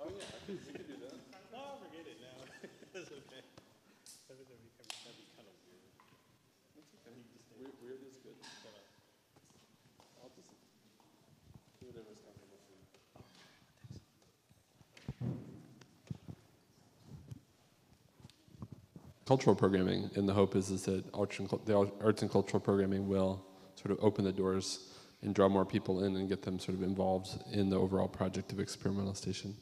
Oh yeah, we could do that. No, forget it now. That's okay. That'd be kind of weird. That's okay. Weird is good. I'll just do whatever's comfortable for you. Cultural programming, and the hope is that the arts and cultural programming will sort of open the doors and draw more people in and get them sort of involved in the overall project of Experimental Station.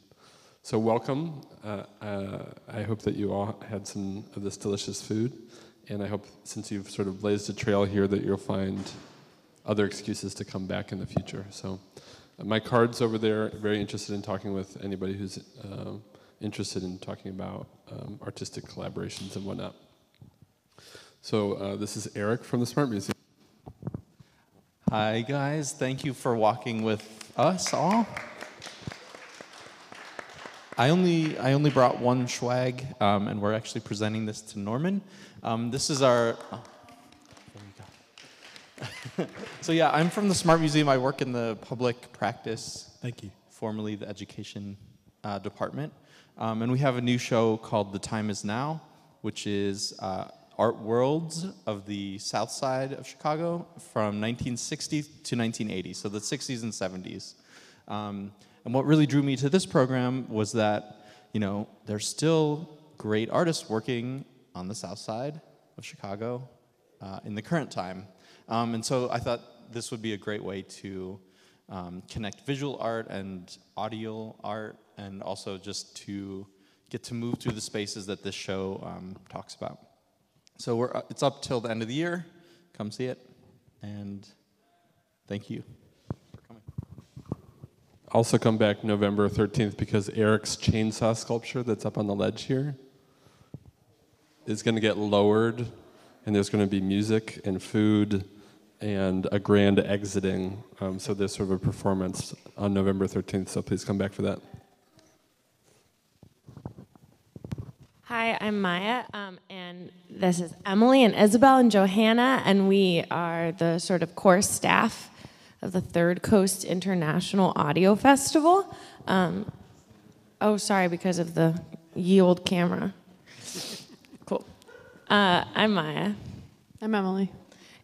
So welcome. I hope that you all had some of this delicious food, and I hope since you've sort of blazed a trail here that you'll find other excuses to come back in the future. So my card's over there, very interested in talking with anybody who's interested in talking about artistic collaborations and whatnot. So this is Eric from the Smart Museum. Hi guys, thank you for walking with us all. I only brought one swag, and we're actually presenting this to Norman. This is our. Oh, there we go. So yeah, I'm from the Smart Museum. I work in the public practice. Thank you. Formerly the education department, and we have a new show called The Time Is Now, which is art worlds of the South Side of Chicago from 1960 to 1980, so the 60s and 70s. And what really drew me to this program was that, you know, there's still great artists working on the South Side of Chicago in the current time. And so I thought this would be a great way to connect visual art and audio art, and also just to get to move through the spaces that this show talks about. So it's up till the end of the year. Come see it, and thank you for coming. Also come back November 13th because Eric's chainsaw sculpture that's up on the ledge here is going to get lowered, and there's going to be music and food and a grand exiting. So there's sort of a performance on November 13th, so please come back for that. Hi, I'm Maya, and this is Emily and Isabel and Johanna, and we are the sort of core staff of the Third Coast International Audio Festival. Oh, sorry, because of the ye old camera. Cool. I'm Maya. I'm Emily.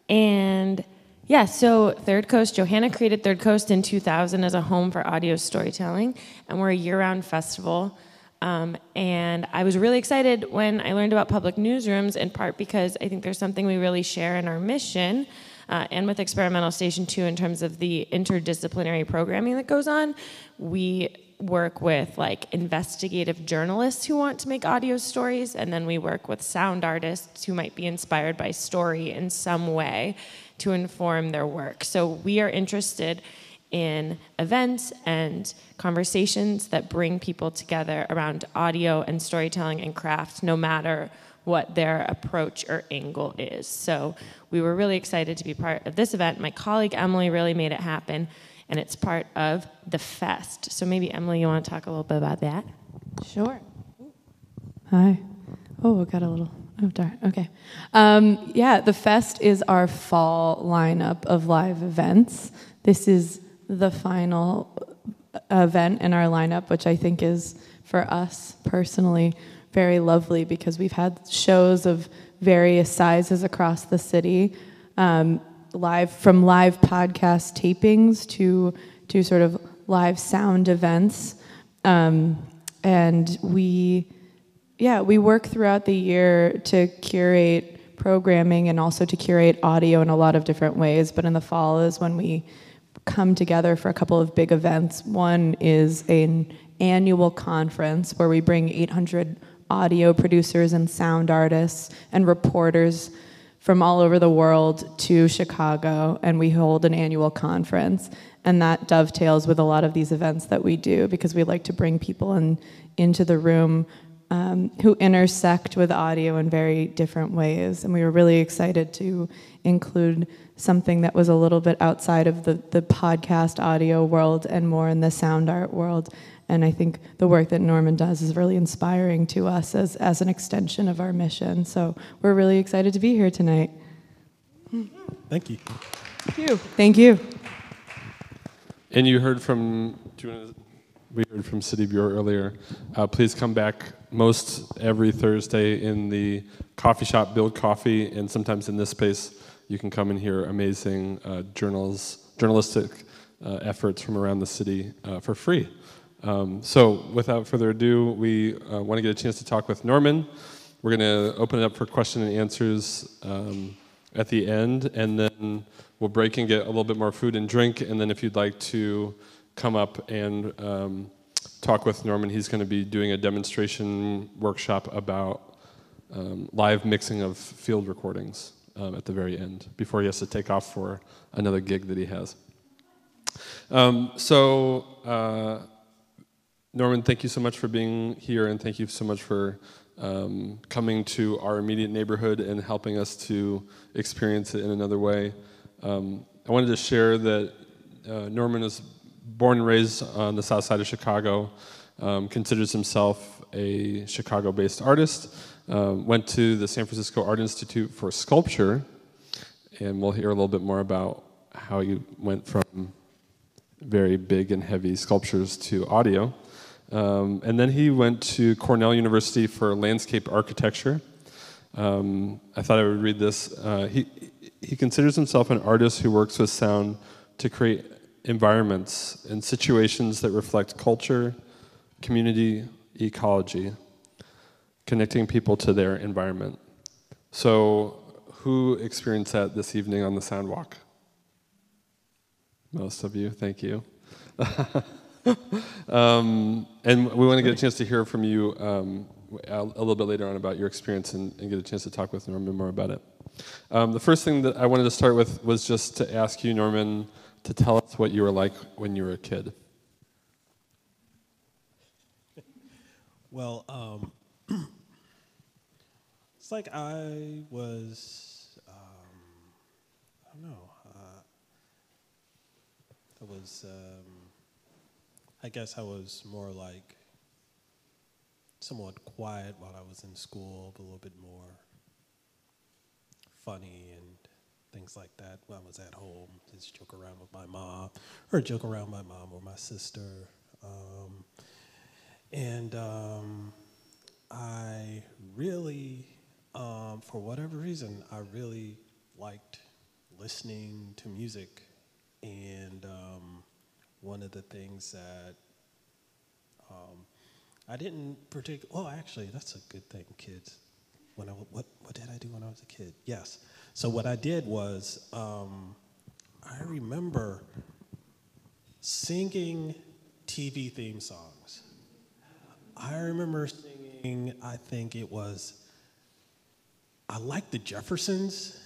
And yeah, so Third Coast, Johanna created Third Coast in 2000 as a home for audio storytelling, and we're a year-round festival. And I was really excited when I learned about public newsrooms, in part because I think there's something we really share in our mission, and with Experimental Station 2 in terms of the interdisciplinary programming that goes on. We work with like investigative journalists who want to make audio stories, and then we work with sound artists who might be inspired by story in some way to inform their work. So we are interested in events and conversations that bring people together around audio and storytelling and craft, no matter what their approach or angle is. So we were really excited to be part of this event. My colleague Emily really made it happen, and it's part of the Fest. So maybe Emily, you want to talk a little bit about that? Sure. Hi. Oh, got a little. Oh, darn. Okay. Yeah, the Fest is our fall lineup of live events. This is the final event in our lineup, which I think is, for us personally, very lovely because we've had shows of various sizes across the city, from live podcast tapings to sort of live sound events, and we work throughout the year to curate programming and also to curate audio in a lot of different ways. But in the fall is when we come together for a couple of big events. One is an annual conference where we bring 800 audio producers and sound artists and reporters from all over the world to Chicago, and we hold an annual conference. And that dovetails with a lot of these events that we do because we like to bring people into the room who intersect with audio in very different ways. And we were really excited to include something that was a little bit outside of the podcast audio world and more in the sound art world. And I think the work that Norman does is really inspiring to us as an extension of our mission. So we're really excited to be here tonight. Thank you. Thank you. Thank you. And you heard from, do you want to we heard from City Bureau earlier. Please come back most every Thursday in the coffee shop, Build Coffee, and sometimes in this space you can come and hear amazing journalistic efforts from around the city for free. So without further ado, we want to get a chance to talk with Norman. We're going to open it up for question and answers at the end, and then we'll break and get a little bit more food and drink, and then if you'd like to come up and talk with Norman, he's going to be doing a demonstration workshop about live mixing of field recordings at the very end, before he has to take off for another gig that he has. Norman, thank you so much for being here, and thank you so much for coming to our immediate neighborhood and helping us to experience it in another way. I wanted to share that Norman was born and raised on the south side of Chicago, considers himself a Chicago-based artist, went to the San Francisco Art Institute for sculpture, and we'll hear a little bit more about how he went from very big and heavy sculptures to audio. And then he went to Cornell University for landscape architecture. I thought I would read this. He considers himself an artist who works with sound to create environments and situations that reflect culture, community, ecology, connecting people to their environment. So who experienced that this evening on the Soundwalk? Most of you, thank you. And we want to get a chance to hear from you a little bit later on about your experience and get a chance to talk with Norman more about it. The first thing that I wanted to start with was just to ask you, Norman, to tell us what you were like when you were a kid. Well, it's like I was, I don't know, I guess I was more like somewhat quiet while I was in school, but a little bit more funny and things like that when I was at home. Just joke around with my mom, or joke around with my mom or my sister. I really, for whatever reason, I really liked listening to music. And one of the things that I didn't well, actually, that's a good thing, kids. What did I do when I was a kid? Yes. So what I did was I remember singing TV theme songs. I remember singing, I think it was, I like the Jeffersons,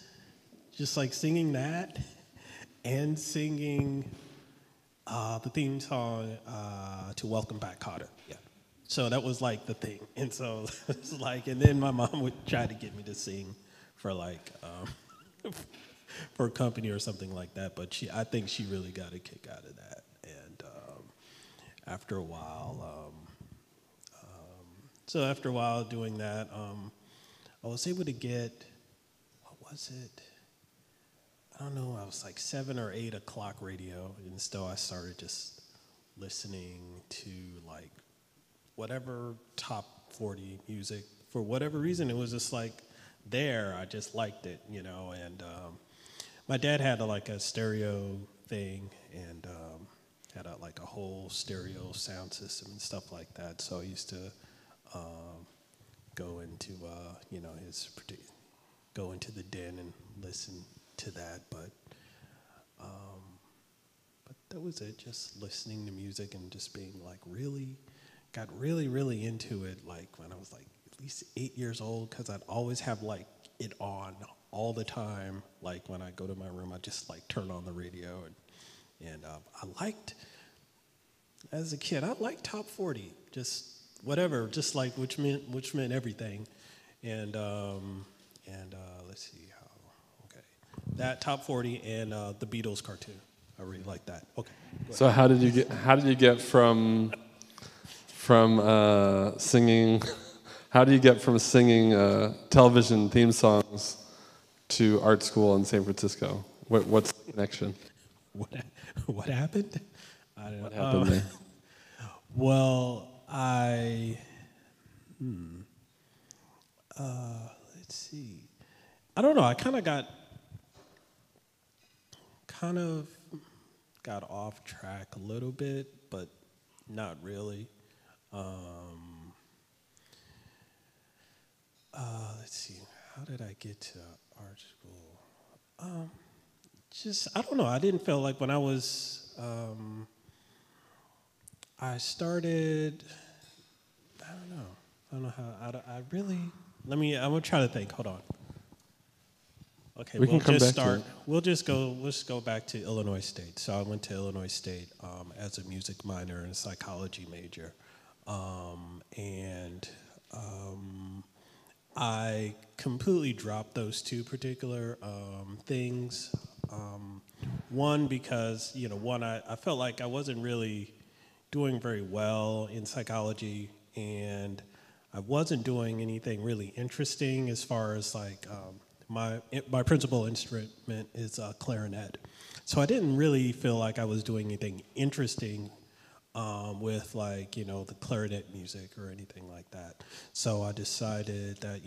just like singing that. And singing the theme song to Welcome Back, Kotter. Yeah. So that was like the thing. And so it's like, and then my mom would try to get me to sing for like, for company or something like that. But I think she really got a kick out of that. And after a while, doing that, I was able to get, what was it? I don't know, I was like 7 or 8 o'clock radio, and so I started just listening to like whatever top 40 music. For whatever reason, it was just like there, I just liked it, you know, and my dad had like a stereo thing, and had like a whole stereo sound system and stuff like that, so I used to go into, go into the den and listen to that, but that was it, just listening to music and just being like got really into it, like when I was like at least 8 years old, because I'd always have like it on all the time, like when I go to my room, I just like turn on the radio, and I liked, as a kid, I liked top 40, just whatever, just like which meant everything, and let's see. That top 40 and the Beatles cartoon. I really like that. Okay. So how did you get from singing? How do you get from singing television theme songs to art school in San Francisco? What's the connection? What happened? I don't know. What happened there? Well, let's see. I don't know. I kind of got off track a little bit, but not really. Let's see. How did I get to art school? I don't know. I didn't feel like when I was, I started, I don't know how, I really, I'm gonna try to think, hold on. Okay, We can come back to it. Let's go back to Illinois State. So I went to Illinois State as a music minor and a psychology major. I completely dropped those two particular things. One, because, I felt like I wasn't really doing very well in psychology, and I wasn't doing anything really interesting as far as like, my principal instrument is clarinet. So I didn't really feel like I was doing anything interesting with like, the clarinet music or anything like that. So I decided that,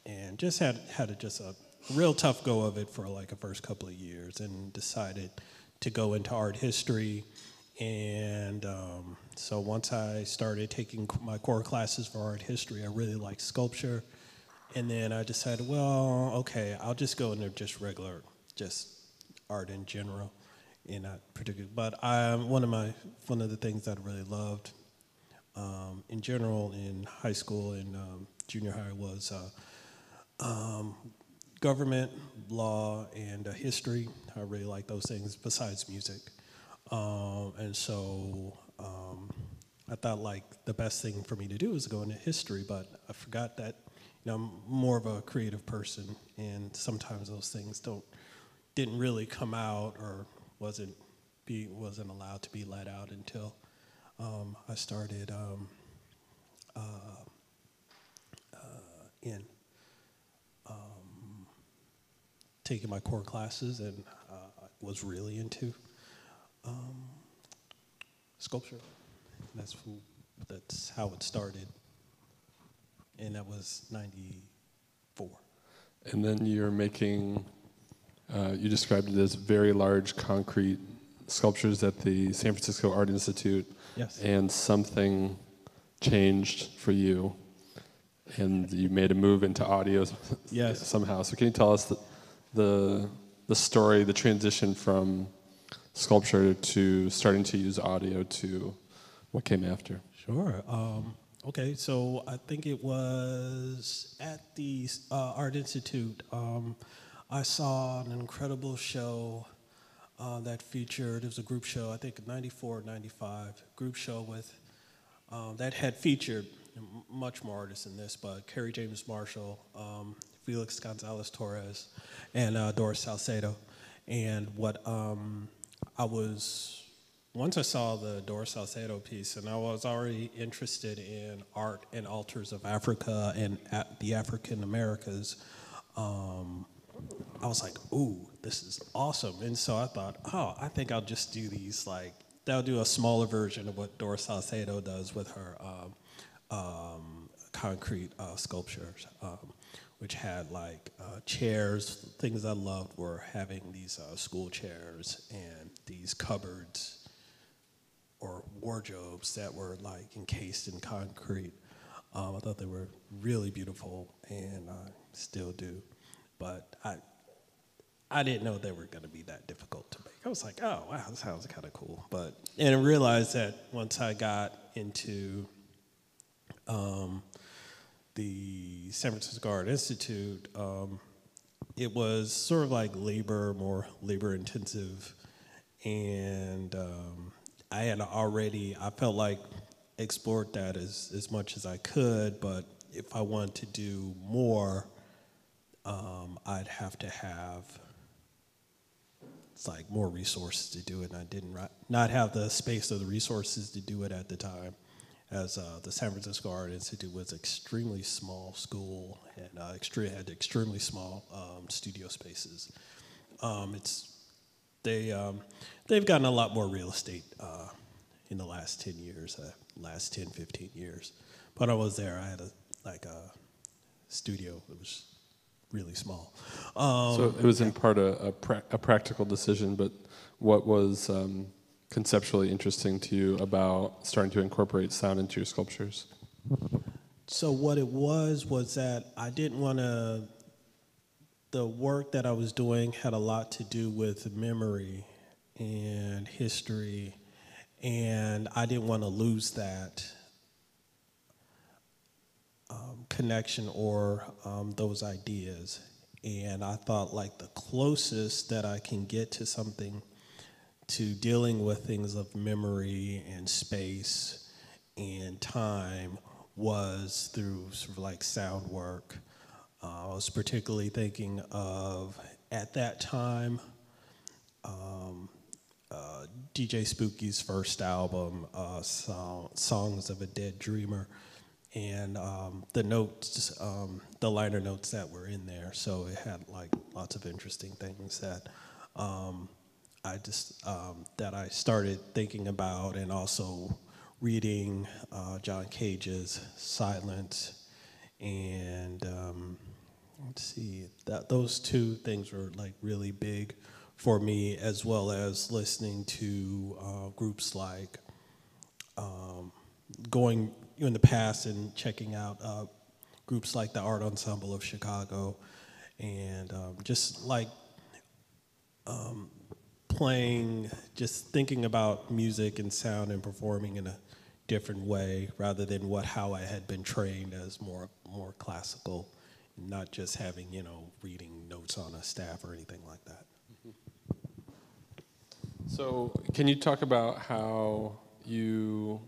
and just had a real tough go of it for like the first couple of years, and decided to go into art history. And so once I started taking my core classes for art history, I really liked sculpture. And then I decided, well, okay, I'll just go into just regular, just art in general, and not particular. But one of the things that I really loved in general in high school and junior high was government, law, and history. I really like those things besides music. And so I thought like the best thing for me to do was go into history, but I forgot that I'm more of a creative person, and sometimes those things didn't really come out or wasn't allowed to be let out until I started in taking my core classes, and I was really into sculpture. That's how it started, and that was 94. And then you're making, you described it as very large concrete sculptures at the San Francisco Art Institute. Yes. And something changed for you, and you made a move into audio Yes. somehow. So can you tell us the story, the transition from sculpture to starting to use audio to what came after? Sure. Okay, so I think it was at the Art Institute. I saw an incredible show that featured, it was a group show, I think 94, 95, group show with, that had featured much more artists than this, but Kerry James Marshall, Felix Gonzalez Torres, and Doris Salcedo. And once I saw the Doris Salcedo piece, and I was already interested in art and altars of Africa and the African Americas, I was like, ooh, this is awesome. And so I thought, I think I'll just do these, like, I'll do a smaller version of what Doris Salcedo does with her concrete sculptures, which had like chairs. Things I loved were having these school chairs and these cupboards or wardrobes that were like encased in concrete. I thought they were really beautiful, and I still do. But I didn't know they were going to be that difficult to make. I was like, oh, wow, this sounds kind of cool. And I realized that once I got into the San Francisco Art Institute, it was sort of like more labor intensive. And I felt like explored that as much as I could, but if I wanted to do more, I'd have to have more resources to do it, and I did not have the space or the resources to do it at the time, as the San Francisco Art Institute was extremely small school and had extremely small studio spaces. They've gotten a lot more real estate in the last 10 years, last 10, 15 years. But I was there. I had a studio. It was really small. So it was in part a practical decision, but what was conceptually interesting to you about starting to incorporate sound into your sculptures? So what it was that I didn't want to, the work that I was doing had a lot to do with memory and history, and I didn't want to lose that connection or those ideas. And I thought like the closest that I can get to something, to dealing with things of memory and space and time, was through sort of like sound work. I was particularly thinking of, at that time, DJ Spooky's first album, Songs of a Dead Dreamer, and the notes, the liner notes that were in there. So it had like lots of interesting things that that I started thinking about, and also reading John Cage's Silence, and let's see, those two things were like really big for me, as well as listening to groups like going in the past and checking out groups like the Art Ensemble of Chicago, and just like playing, just thinking about music and sound and performing in a different way, rather than how I had been trained as more classical, not just having, reading notes on a staff or anything like that. So can you talk about how you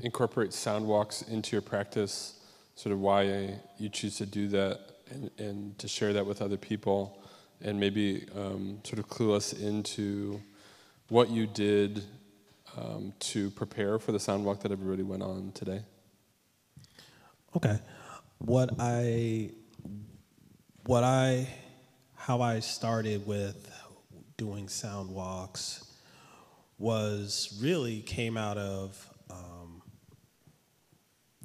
incorporate sound walks into your practice, sort of why you choose to do that, and to share that with other people, and maybe sort of clue us into what you did to prepare for the sound walk that everybody went on today? Okay. How I started with doing sound walks came out of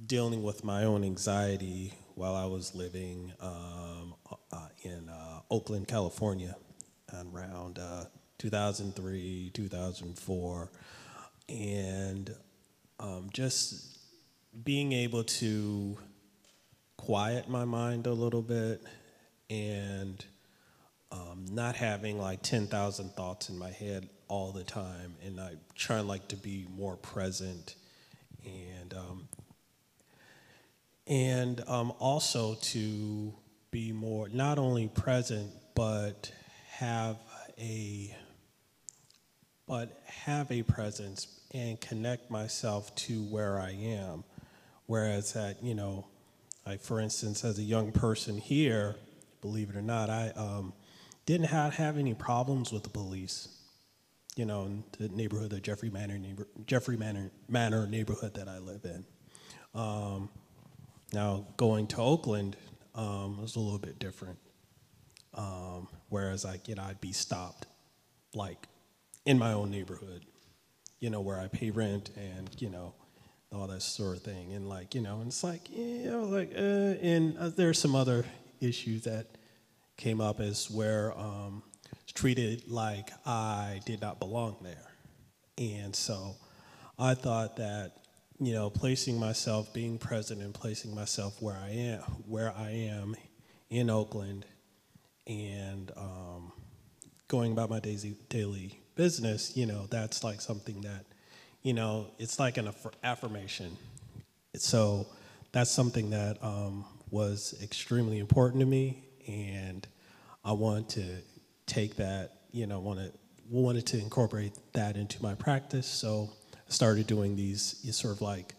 dealing with my own anxiety while I was living in Oakland, California, around 2003, 2004, and just being able to quiet my mind a little bit, and not having like 10,000 thoughts in my head all the time, and I try like to be more present, and also to be more not only present but have a presence and connect myself to where I am. Whereas that, like for instance, as a young person here, believe it or not, I didn't have any problems with the police, in the neighborhood, the Jeffrey Manor neighborhood that I live in. Now, going to Oakland was a little bit different. Whereas, I'd be stopped, like, in my own neighborhood, where I pay rent and, all that sort of thing. And, and it's like, and there's some other issues that came up as where it's treated like I did not belong there. And so I thought that, placing myself, being present and placing myself where I am in Oakland, and going about my daily business, that's like something that, it's like an affirmation. So that's something that was extremely important to me, and I want to take that, wanted to incorporate that into my practice. So I started doing these sort of like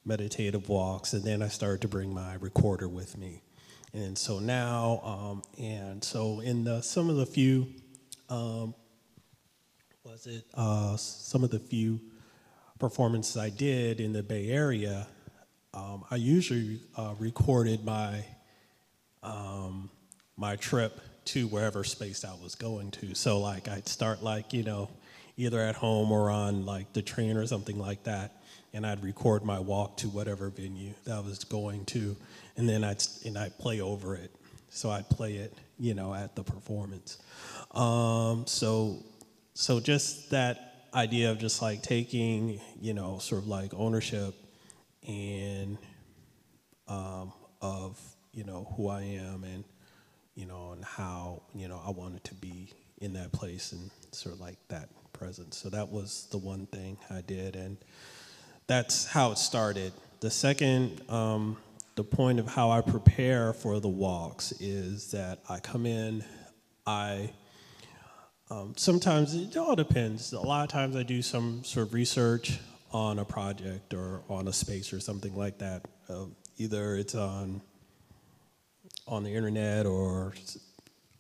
meditative walks, and then I started to bring my recorder with me. And so now, some of the few performances I did in the Bay Area, I usually recorded my my trip to wherever space I was going to. So I'd start either at home or on like the train or something like that, and I'd record my walk to whatever venue that I was going to, and then I'd play over it. So I'd play it, at the performance. So just that idea of just like taking, sort of like ownership and of who I am and and how I wanted to be in that place and sort of like that presence. So that was the one thing I did, and that's how it started. The second, the point of how I prepare for the walks is that I come in, sometimes it all depends. A lot of times I do some sort of research on a project or on a space or something like that. Either it's on the internet or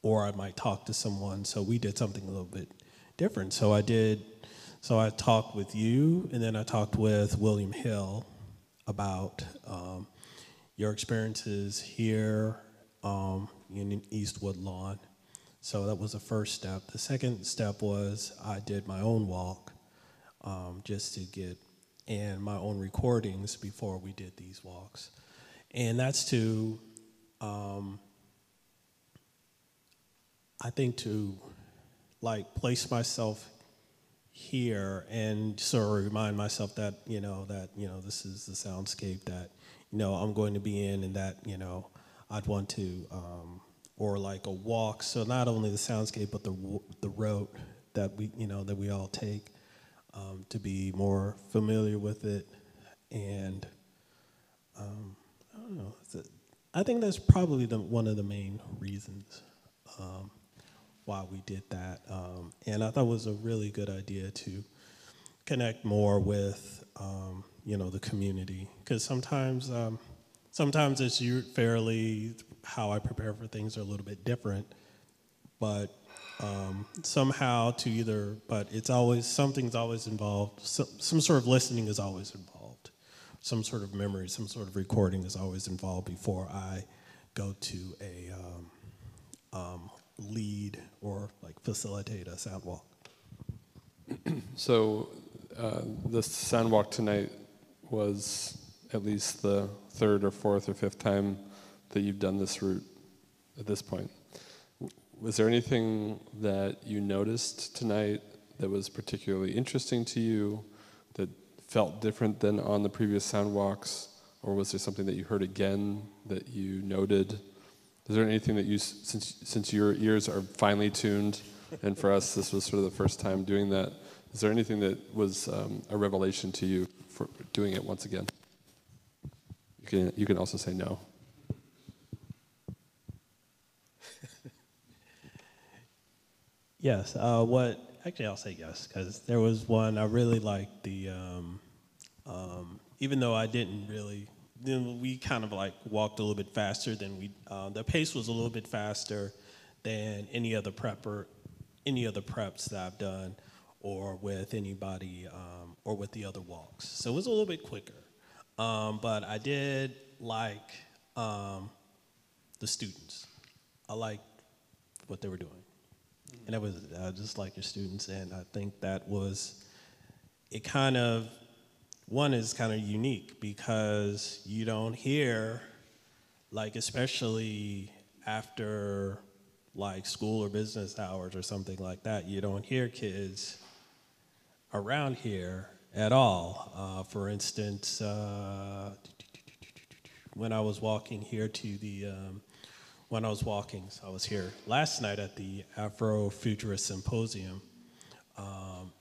I might talk to someone. So we did something a little bit different. So I talked with you, and then I talked with William Hill about your experiences here in East Woodlawn. So that was the first step. The second step was I did my own walk just to get and my own recordings before we did these walks. And that's to, I think, to like place myself here and sort of remind myself that, this is the soundscape that, I'm going to be in, and that, I'd want to, or like a walk. So not only the soundscape, but the road that we all take, to be more familiar with it. And I don't know. I think that's probably one of the main reasons why we did that. And I thought it was a really good idea to connect more with, the community. Because sometimes it's fairly, how I prepare for things are a little bit different. But somehow but it's always, something's always involved. Some sort of listening is always involved. Some sort of memory, some sort of recording is always involved before I go to a lead or like facilitate a Soundwalk. So this Soundwalk tonight was at least the third or fourth or fifth time that you've done this route at this point. Was there anything that you noticed tonight that was particularly interesting to you, that felt different than on the previous Soundwalks? Or was there something that you heard again that you noted? Is there anything that you, since your ears are finely tuned, and for us this was sort of the first time doing that, is there anything that was a revelation to you for doing it once again? You can also say no. Yes. Actually, I'll say yes, because there was one I really liked. Even though I didn't really, we kind of like walked a little bit faster than the pace was a little bit faster than any other preps that I've done, or with anybody, or with the other walks. So it was a little bit quicker. But I did like the students. I liked what they were doing. And that was just like your students, and I think that was, it kind of, one is kind of unique because you don't hear, like especially after like school or business hours or something like that, you don't hear kids around here at all. For instance, when I was walking here to the, so I was here last night at the Afrofuturist Symposium,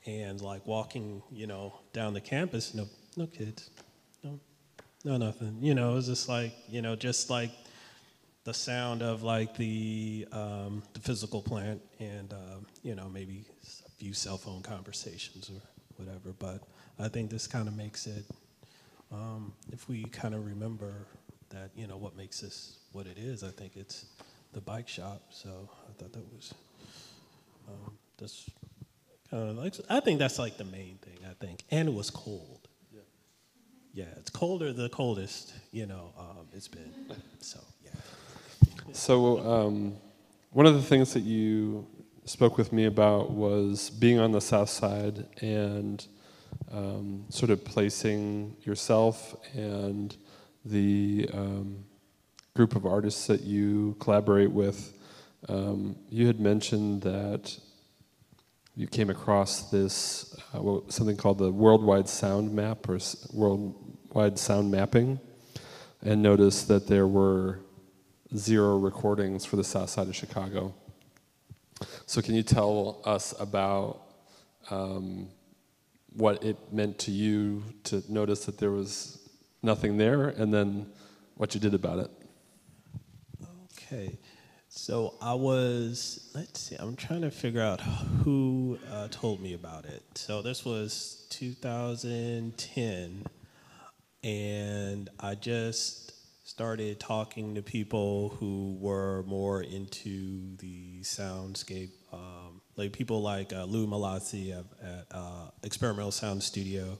and like walking, down the campus, no kids, no nothing. It was just like, just like the sound of like the physical plant and, maybe a few cell phone conversations or whatever. But I think this kind of makes it, if we kind of remember that, what makes this what it is, I think it's the bike shop. So I thought that was, that's kind of like, I think that's like the main thing, I think. And it was cold. Yeah, it's the coldest, it's been, so, yeah. So one of the things that you spoke with me about was being on the South Side and sort of placing yourself and the group of artists that you collaborate with. You had mentioned that you came across this, something called the Worldwide Sound Map, or Worldwide Sound Mapping, and noticed that there were 0 recordings for the South Side of Chicago. So can you tell us about what it meant to you to notice that there was nothing there, and then what you did about it? Okay, so let's see, I'm trying to figure out who told me about it. So this was 2010, and I just started talking to people who were more into the soundscape, like people like Lou Malassi at Experimental Sound Studio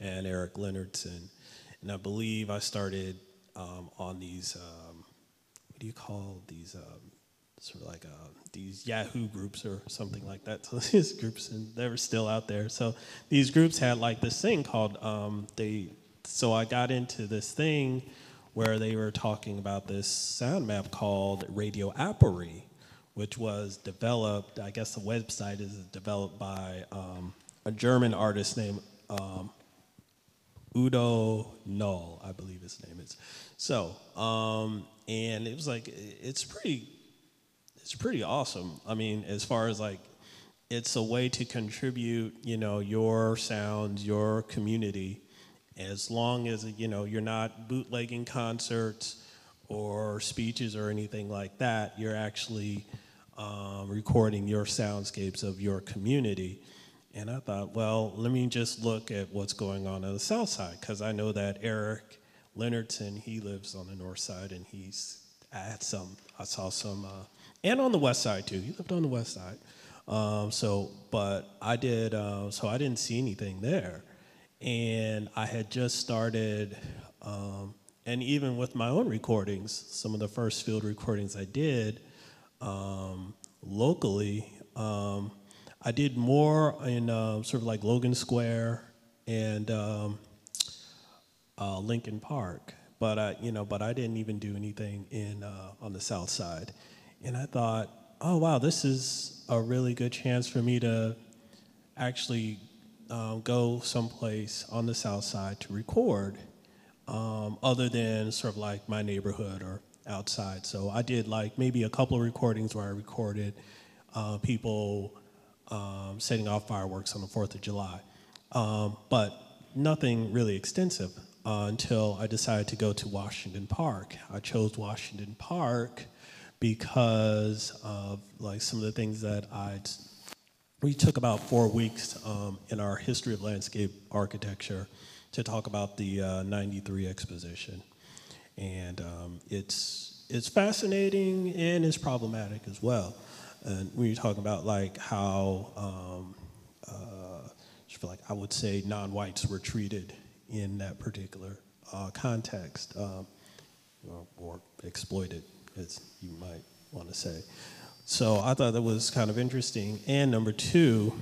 and Eric Leonardson. And I believe I started on these, what do you call these, sort of like these Yahoo groups or something like that. So these groups, and they were still out there. So these groups had like this thing called, so I got into this thing where they were talking about this sound map called radioapory, which was developed, I guess the website is developed by a German artist named Udo Null, I believe his name is. So, and it was like, it's pretty awesome. I mean, as far as like, it's a way to contribute, your sounds, your community, as long as, you're not bootlegging concerts or speeches or anything like that. You're actually recording your soundscapes of your community. And I thought, well, let me just look at what's going on the South Side, because I know that Eric Leonardson, he lives on the North Side, and I saw some, and on the West Side too. He lived on the West Side. But I did, so I didn't see anything there. And I had just started, and even with my own recordings, some of the first field recordings I did locally, I did more in sort of like Logan Square and Lincoln Park, but I didn't even do anything on the South Side. And I thought, oh wow, this is a really good chance for me to actually go someplace on the South Side to record, other than sort of like my neighborhood or outside. So I did like maybe a couple of recordings where I recorded people setting off fireworks on the 4th of July, but nothing really extensive until I decided to go to Washington Park. I chose Washington Park because of like some of the things that we took about 4 weeks in our history of landscape architecture to talk about the 93 exposition. And it's fascinating and it's problematic as well. And when you're talking about like how, I would say non-whites were treated in that particular context, or exploited, as you might want to say. So I thought that was kind of interesting. And number two,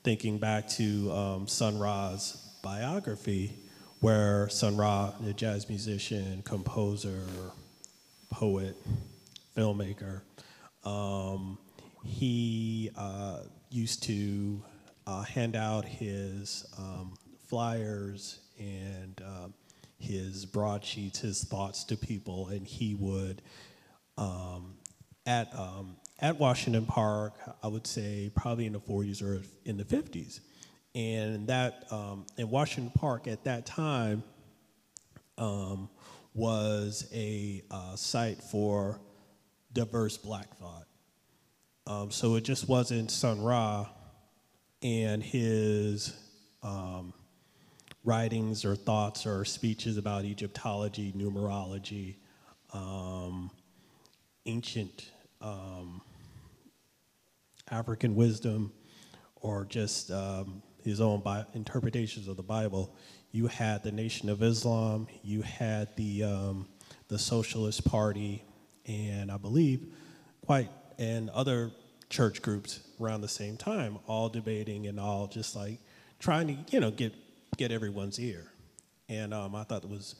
thinking back to Sun Ra's biography, where Sun Ra, a jazz musician, composer, poet, filmmaker, he used to hand out his flyers and his broadsheets, his thoughts to people, and he would, at Washington Park, I would say probably in the 40s or in the 50s. And that, in Washington Park at that time, was a site for diverse black thought. So it just wasn't Sun Ra and his writings or thoughts or speeches about Egyptology, numerology, ancient African wisdom, or just his own interpretations of the Bible. You had the Nation of Islam, you had the Socialist Party, and I believe quite and other church groups around the same time, all debating and all just like trying to, get everyone's ear. And I thought it was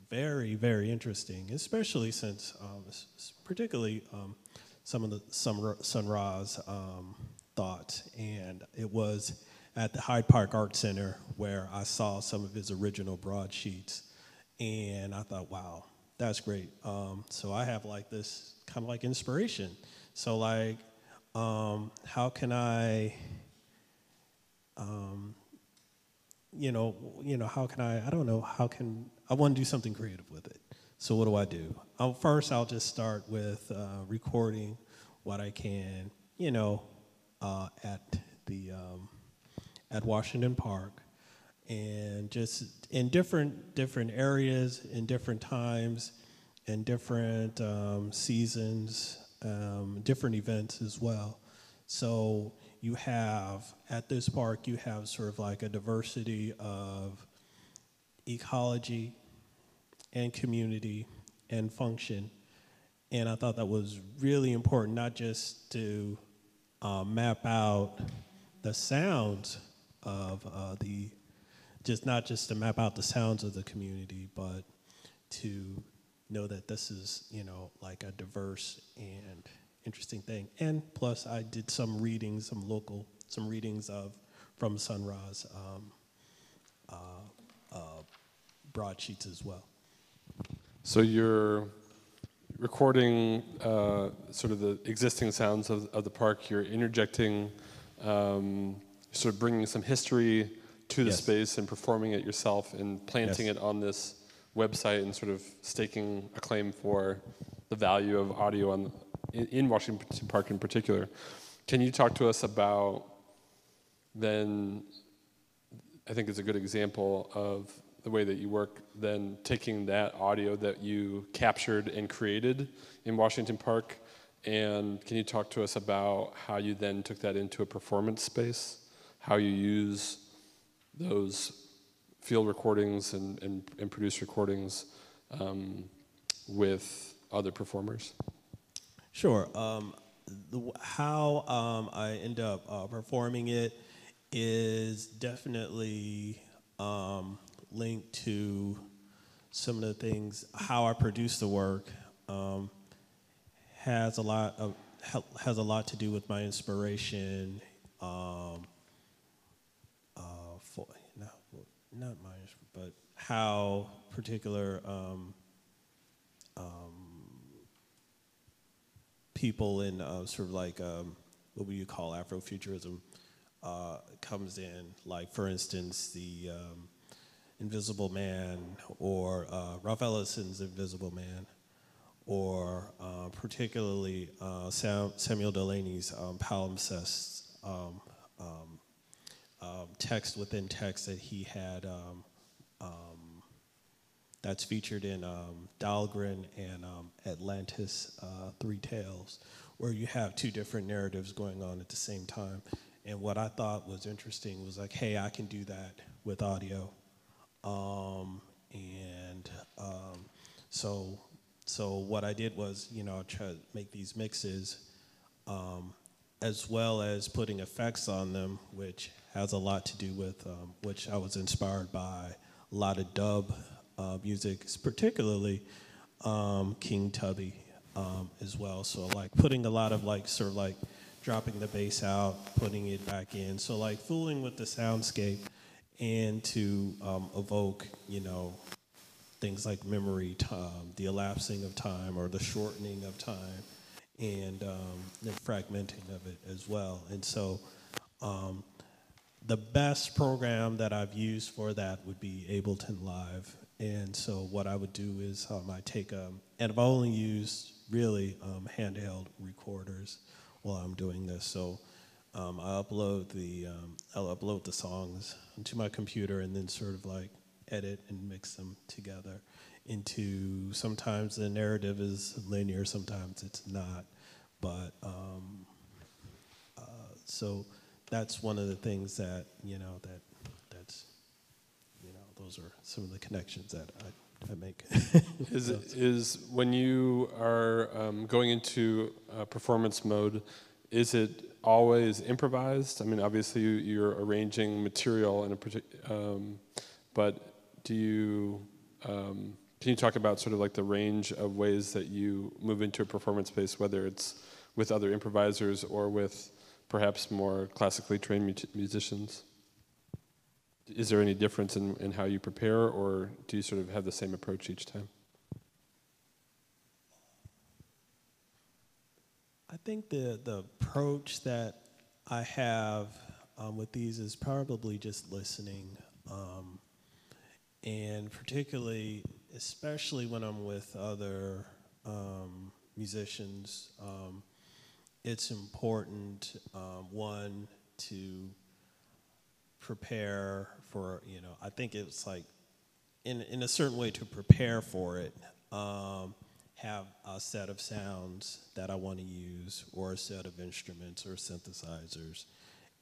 very, very interesting, especially since, particularly some of the Sun Ra's thoughts. And it was at the Hyde Park Art Center where I saw some of his original broadsheets. And I thought, wow, that's great. So I have like this kind of like inspiration. So like, how can I, how can I want to do something creative with it. So what do I do? First, I'll just start with recording what I can, at Washington Park, and just in different areas, in different times, in different seasons, different events as well. So you have, at this park, you have sort of like a diversity of ecology and community and function. And I thought that was really important, not just to map out the sounds of not just to map out the sounds of the community, but to know that this is, like a diverse and interesting thing. And plus, I did some readings, from Sun Ra's broadsheets as well. So you're recording sort of the existing sounds of the park. You're interjecting, sort of bringing some history to the Yes. space and performing it yourself and planting Yes. it on this website and sort of staking a claim for the value of audio in Washington Park in particular. Can you talk to us about then, I think it's a good example of the way that you work, then taking that audio that you captured and created in Washington Park, and can you talk to us about how you then took that into a performance space, how you use those field recordings and produce recordings with other performers? Sure. How I end up performing it is definitely linked to some of the things. How I produce the work has a lot to do with my inspiration. Not mine, but how particular people in sort of like what would you call Afrofuturism comes in. Like, for instance, the Invisible Man, or Ralph Ellison's Invisible Man, or particularly Samuel Delaney's palimpsest text within text that he had that's featured in Dahlgren and Atlantis, Three Tales, where you have two different narratives going on at the same time. And what I thought was interesting was like, hey, I can do that with audio. So what I did was, I tried to make these mixes, as well as putting effects on them, which has a lot to do with, which I was inspired by a lot of dub music, particularly King Tubby as well. So like putting a lot of like sort of like dropping the bass out, putting it back in. So like fooling with the soundscape and to evoke, things like memory, the elapsing of time or the shortening of time, and the fragmenting of it as well. And so the best program that I've used for that would be Ableton Live. And so what I would do is I take, and I've only used really handheld recorders while I'm doing this. So I'll upload the songs onto my computer and then sort of like edit and mix them together into, sometimes the narrative is linear, sometimes it's not. But so that's one of the things that, that's, those are some of the connections that I I make. Is when you are going into performance mode, is it always improvised? I mean, obviously you're arranging material in a particular, but do you, can you talk about sort of like the range of ways that you move into a performance space, whether it's with other improvisers or with perhaps more classically trained musicians? Is there any difference in how you prepare, or do you sort of have the same approach each time? I think the approach that I have with these is probably just listening, and particularly, especially when I'm with other musicians, it's important, one, to prepare for, I think it's like, in a certain way to prepare for it, have a set of sounds that I want to use, or a set of instruments or synthesizers.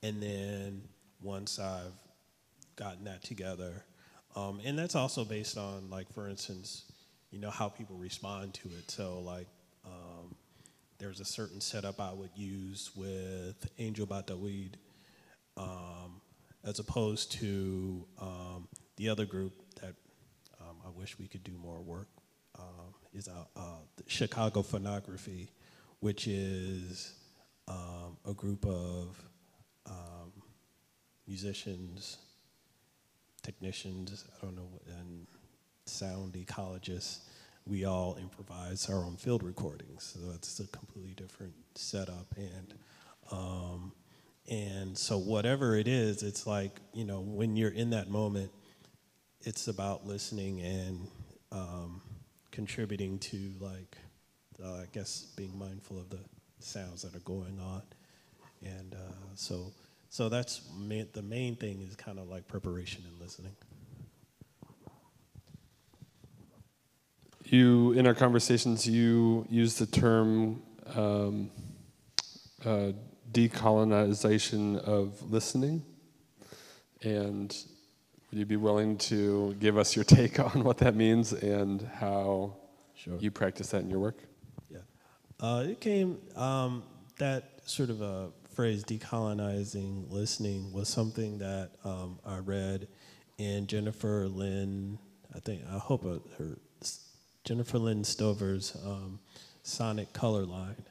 And then once I've gotten that together, and that's also based on, like, for instance, how people respond to it. So, like, there's a certain setup I would use with Angel Bataweed, as opposed to the other group that I wish we could do more work, is Chicago Phonography, which is a group of musicians, technicians, I don't know, and sound ecologists. We all improvise our own field recordings, so it's a completely different setup. And so whatever it is, it's like, when you're in that moment, it's about listening and contributing to, like, I guess being mindful of the sounds that are going on. And so that's the main thing is kind of like preparation and listening. In our conversations, you use the term decolonization of listening. And would you be willing to give us your take on what that means and how you practice that in your work? Yeah. It came, that sort of a phrase, decolonizing listening, was something that I read in Jennifer Lynn Stover's Sonic Color Line.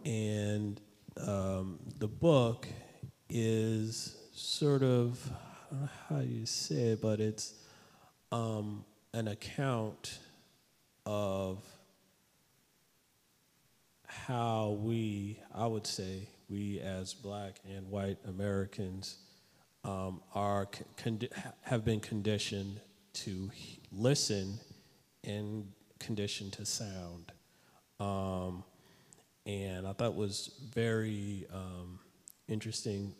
And the book is sort of, I don't know how you say it, but it's an account of how I would say, we as Black and white Americans have been conditioned to listen and conditioned to sound. And I thought was very interesting.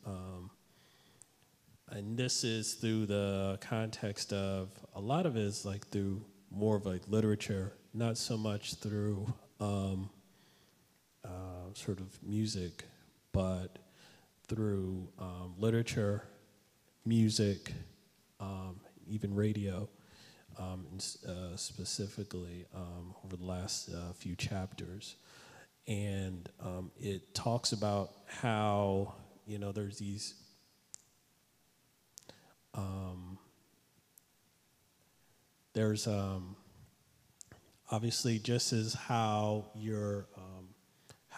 And this is through the context of, a lot of it is like through more of like literature, not so much through sort of music, but through literature, music, even radio, and specifically over the last few chapters. And it talks about how, there's these obviously, just as how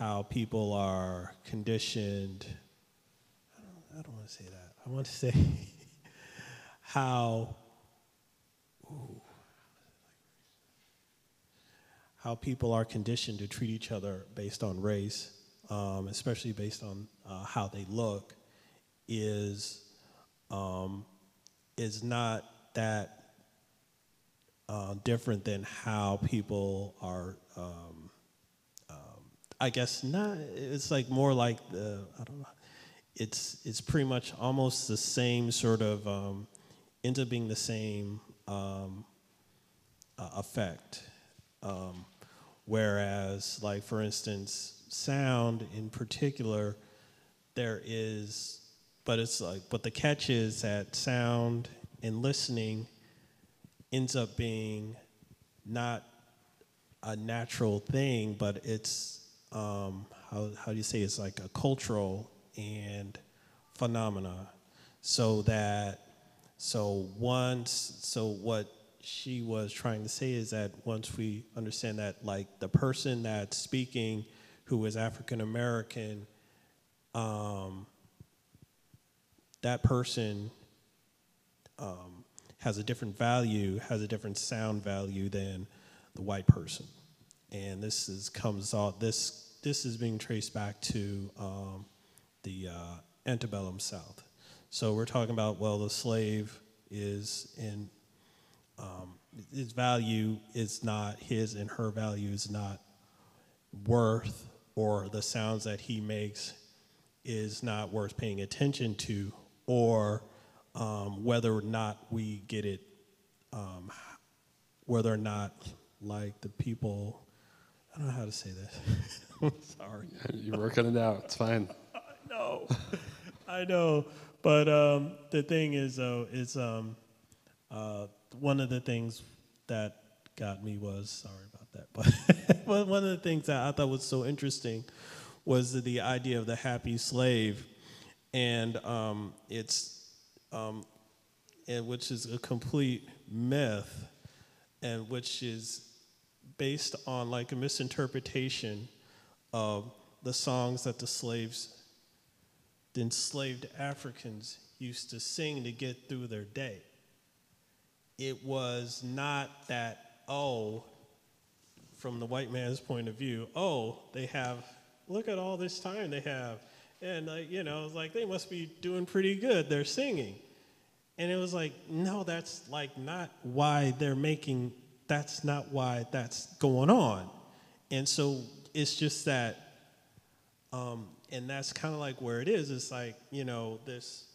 how people are conditioned. I don't want to say that. I want to say how people are conditioned to treat each other based on race, especially based on how they look, is not that different than how people are. I guess not. It's like more like I don't know. It's pretty much almost the same sort of ends up being the same effect. Whereas, like, for instance, sound in particular, but the catch is that sound and listening ends up being not a natural thing, but it's, how do you say, it's like a cultural and phenomena. So what she was trying to say is that once we understand that, like, the person that's speaking who is African American, that person has a different value, has a different sound value than the white person. And this is being traced back to the antebellum South. So we're talking about, well, the slave is in, his value is not, his and her value is not worth, or the sounds that he makes is not worth paying attention to, or whether or not we get it, whether or not, like, the people, I don't know how to say this. I'm sorry. You're working it out. It's fine. I know. But the thing is, though, is one of the things that got me was, sorry about that, but one of the things that I thought was so interesting was the idea of the happy slave, and which is a complete myth, and which is based on, like, a misinterpretation of the songs that the enslaved Africans used to sing to get through their day. It was not that, from the white man's point of view, they have, look at all this time they have. And, it's like, they must be doing pretty good. They're singing. And it was like, no, that's, like, not why that's not why that's going on. And so it's just that, and that's kind of like where it is. It's like, this,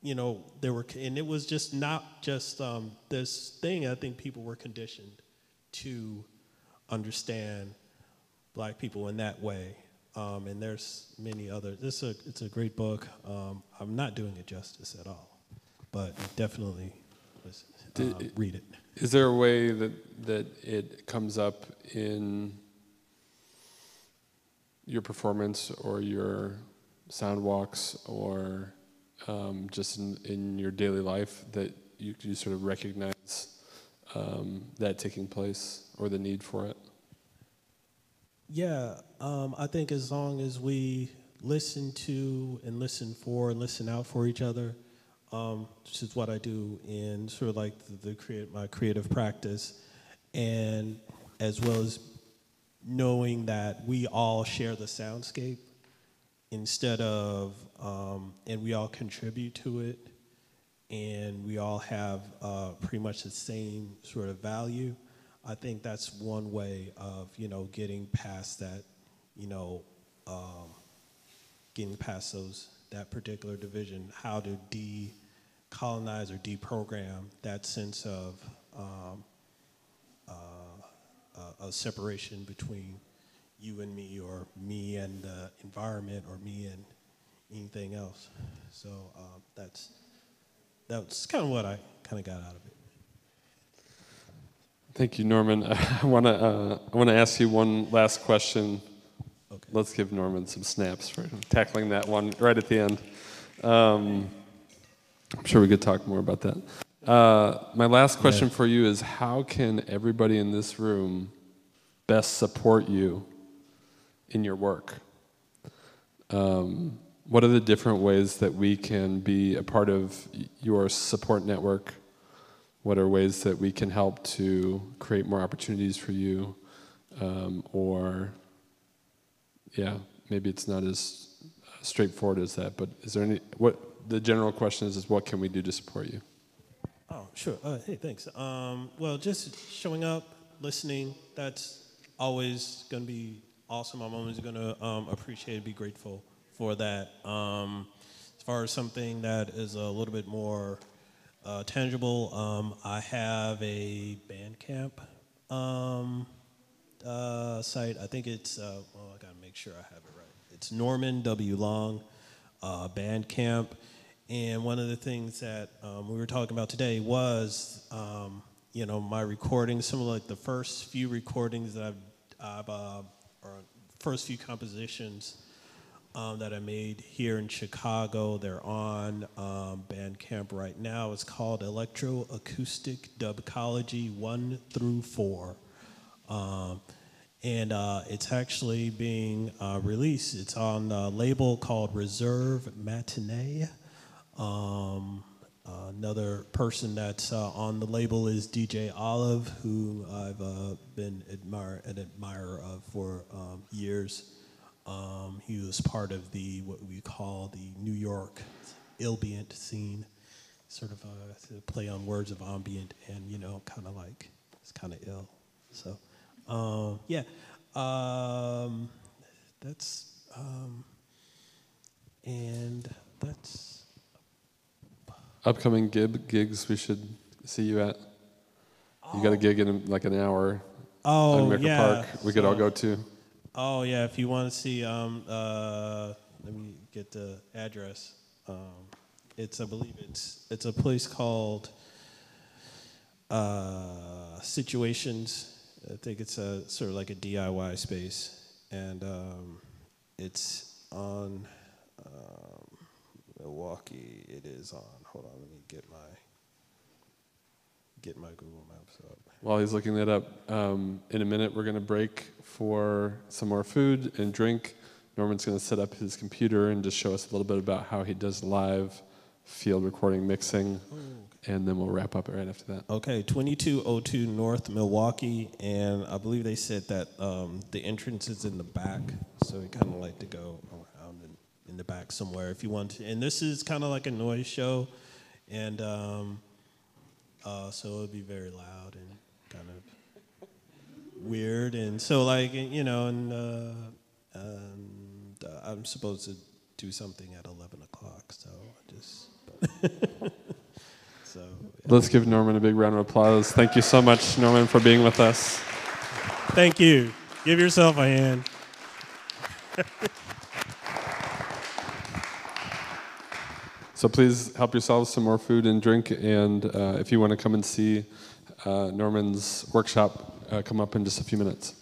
and it was just not just this thing. I think people were conditioned to understand black people in that way. And there's many others. It's a great book. I'm not doing it justice at all, but definitely read it. Is there a way that it comes up in your performance or your sound walks or just in your daily life that you sort of recognize that taking place or the need for it? Yeah, I think as long as we listen to and listen for and listen out for each other, which is what I do in sort of like my creative practice, and as well as knowing that we all share the soundscape instead of, and we all contribute to it, and we all have pretty much the same sort of value. I think that's one way of, getting past that, getting past that particular division, how to decolonize or deprogram that sense of a separation between you and me, or me and the environment, or me and anything else. So that's kind of what I kind of got out of it. Thank you, Norman. I want to ask you one last question. Okay. Let's give Norman some snaps for tackling that one right at the end. I'm sure we could talk more about that. My last question for you is, how can everybody in this room best support you in your work? What are the different ways that we can be a part of your support network? What are ways that we can help to create more opportunities for you? Maybe it's not as straightforward as that, but is there the general question is what can we do to support you? Oh, sure. Hey, thanks. Well, just showing up, listening, that's always going to be awesome. I'm always going to appreciate and be grateful for that. As far as something that is a little bit more tangible, I have a Bandcamp site. I think it's, I got to make sure I have it right. It's Norman W. Long Bandcamp. And one of the things that we were talking about today was my recordings, some of like the first few recordings that or first few compositions that I made here in Chicago. They're on Bandcamp right now. It's called Electroacoustic Dubcology 1 through 4. And it's actually being released. It's on a label called Reserve Matinee. Another person that's on the label is DJ Olive, who I've been an admirer of for years. He was part of what we call the New York ambient scene, sort of a play on words of ambient and, kind of like, it's kind of ill. So, that's Upcoming gigs we should see you at. You got a gig in like an hour at America Park we could all go to. Oh yeah, if you want to see, let me get the address. I believe it's a place called Situations. I think it's a sort of like a DIY space, and it's on Milwaukee. It is on. Hold on, let me get my Google Maps up. While he's looking that up, in a minute we're going to break for some more food and drink. Norman's going to set up his computer and just show us a little bit about how he does live field recording mixing, and then we'll wrap up right after that. Okay, 2202 North Milwaukee, and I believe they said that the entrance is in the back, so we kind of like to go around in the back somewhere if you want to. And this is kind of like a noise show, and so it'll be very loud and kind of weird, and so like I'm supposed to do something at 11 o'clock, so I just. So. Yeah. Let's give Norman a big round of applause. Thank you so much, Norman, for being with us. Thank you. Give yourself a hand. So please help yourselves some more food and drink, and if you want to come and see Norman's workshop, come up in just a few minutes.